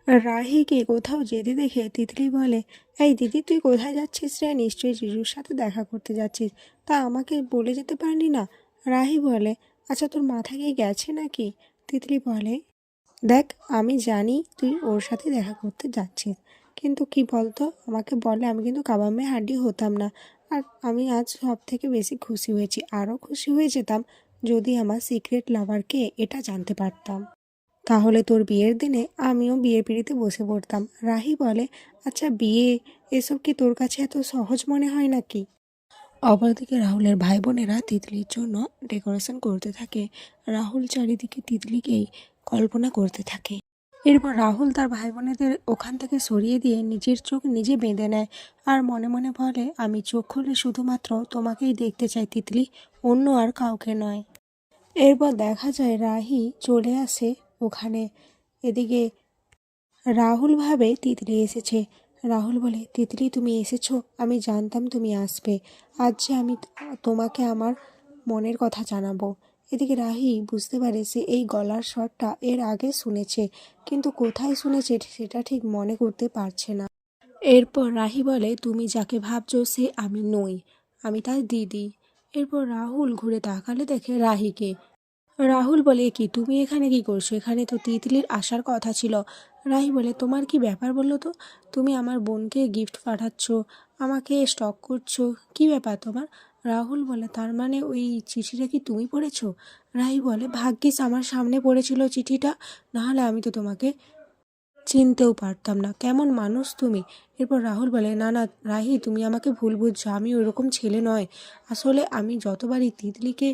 রাহিকে কোথাও যেতে দেখে তিতলি বলে, এই দিদি, তুই কোথায় যাচ্ছিস রে? নিশ্চয়ই জিজুর সাথে দেখা করতে যাচ্ছিস, তা আমাকে বলে যেতে পারলি না? রাহি বলে, আচ্ছা তোর মাথা কি গেছে নাকি? তিতলি বলে, দেখ, আমি জানি তুই ওর সাথে দেখা করতে যাচ্ছিস, কিন্তু কি বলতো, আমাকে বলে আমি কিন্তু কাবামে হাড্ডি হতাম না। আর আমি আজ সব থেকে বেশি খুশি হয়েছি, আরও খুশি হয়ে যেতাম যদি আমার সিক্রেট লাভারকে এটা জানতে পারতাম। তাহলে তোর বিয়ের দিনে আমিও বিয়ের পিঁড়িতে বসে পড়তাম। রাহি বলে, আচ্ছা বিয়ে এসব কি তোর কাছে এত সহজ মনে হয় নাকি? অপরদিকে রাহুলের ভাই বোনেরা তিতলির জন্য ডেকোরেশন করতে থাকে। রাহুল চারিদিকে তিতলিকেই কল্পনা করতে থাকে। এরপর রাহুল তার ভাই বোনেদের ওখান থেকে সরিয়ে দিয়ে নিজের চোখ নিজে বেঁধে নেয় আর মনে মনে বলে, আমি চোখ খুলে শুধুমাত্র তোমাকেই দেখতে চাই তিতলি, অন্য আর কাউকে নয়। এরপর দেখা যায় রাহি চলে আসে ওখানে। এদিকে রাহুল ভাবে তিতলি এসেছে। রাহুল বলে, তিতলি তুমি এসেছো, আমি জানতাম তুমি আসবে। আজ যে আমি তোমাকে আমার মনের কথা জানাবো। এদিকে রাহি বুঝতে পারে সে এই গলার স্বরটা এর আগে শুনেছে, কিন্তু কোথায় শুনেছে সেটা ঠিক মনে করতে পারছে না। এরপর রাহি বলে, তুমি যাকে ভাবছো সে আমি নই, আমি তার দিদি। এরপর রাহুল ঘুরে তাকালে দেখে রাহিকে। রাহুল বলে, কি তুমি এখানে কি করছো? এখানে তো তিতলির আসার কথা ছিল। রাহি বলে, তোমার কি ব্যাপার বললো তো? তুমি আমার বোনকে গিফট পাঠাচ্ছ, আমাকে স্টক করছো, কি ব্যাপার তোমার? রাহুল বলে, তার মানে ওই চিঠিটা কি তুমি পড়েছো? রাহি বলে, ভাগ্যিস আমার সামনে পড়েছিল চিঠিটা, নাহলে আমি তো তোমাকে চিনতেও পারতাম না, কেমন মানুষ তুমি। এরপর রাহুল বলে, না না রাহি, তুমি আমাকে ভুল বুঝছো, আমি ওরকম ছেলে নয়। আসলে আমি যতবারই তিতলিকে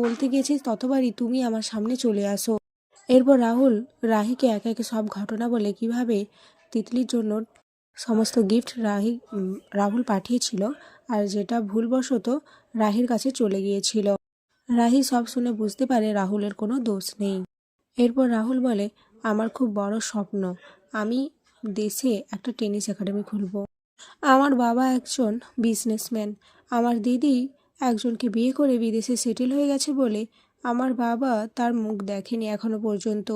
বলতে গেছি ততবারই তুমি আমার সামনে চলে আসো। এরপর রাহুল রাহিকে একে একে সব ঘটনা বলে কিভাবে তিতলির জন্য সমস্ত গিফট রাহুল পাঠিয়েছিল, আর যেটা ভুলবশত রাহির কাছে চলে গিয়েছিল। রাহি সব শুনে বুঝতে পারে রাহুলের কোনো দোষ নেই। এরপর রাহুল বলে, আমার খুব বড় স্বপ্ন, আমি দেশে একটা টেনিস একাডেমি খুলব। আমার বাবা একজন বিজনেসম্যান, আমার দিদি একজনকে বিয়ে করে বিদেশে সেটেল হয়ে গেছে বলে আমার বাবা তার মুখ দেখেনি এখনো পর্যন্ত।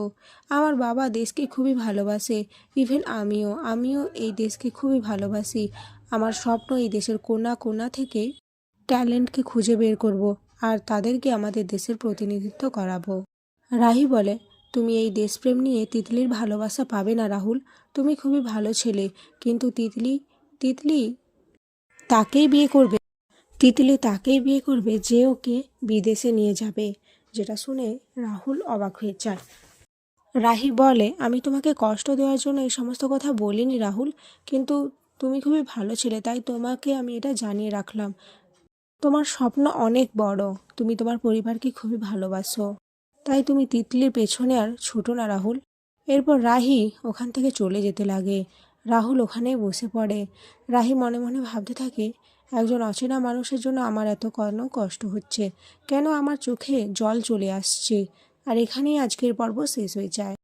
আমার বাবা দেশকে খুবই ভালোবাসে, ইভেন আমিও এই দেশকে খুবই ভালোবাসি। আমার স্বপ্ন এই দেশের কোণা কোণা থেকে ট্যালেন্টকে খুঁজে বের করব আর তাদেরকে আমাদের দেশের প্রতিনিধিত্ব করাবো। রাহি বলে, তুমি এই দেশপ্রেম নিয়ে তিতলির ভালোবাসা পাবে না রাহুল, তুমি খুবই ভালো ছেলে, কিন্তু তিতলি তিতলি তাকেই বিয়ে করবে তিতলি তাকেই বিয়ে করবে যে ওকে বিদেশে নিয়ে যাবে। যেটা শুনে রাহুল অবাক হয়ে যায়। রাহি বলে, আমি তোমাকে কষ্ট দেওয়ার জন্য এই সমস্ত কথা বলিনি রাহুল, কিন্তু তুমি খুবই ভালো ছেলে, তাই তোমাকে আমি এটা জানিয়ে রাখলাম। তোমার স্বপ্ন অনেক বড়, তুমি তোমার পরিবারকে খুবই ভালোবাসো, তাই তুমি তিতলির পেছনে আর ছোটো না রাহুল। এরপর রাহি ওখান থেকে চলে যেতে লাগে। রাহুল ওখানেই বসে পড়ে। রাহি মনে মনে ভাবতে থাকে, একজন অচেনা মানুষের জন্য আমার এত কেন কষ্ট হচ্ছে, কেন আমার চোখে জল চলে আসছে। আর এখানেই আজকের পর্ব শেষ হয়ে যায়।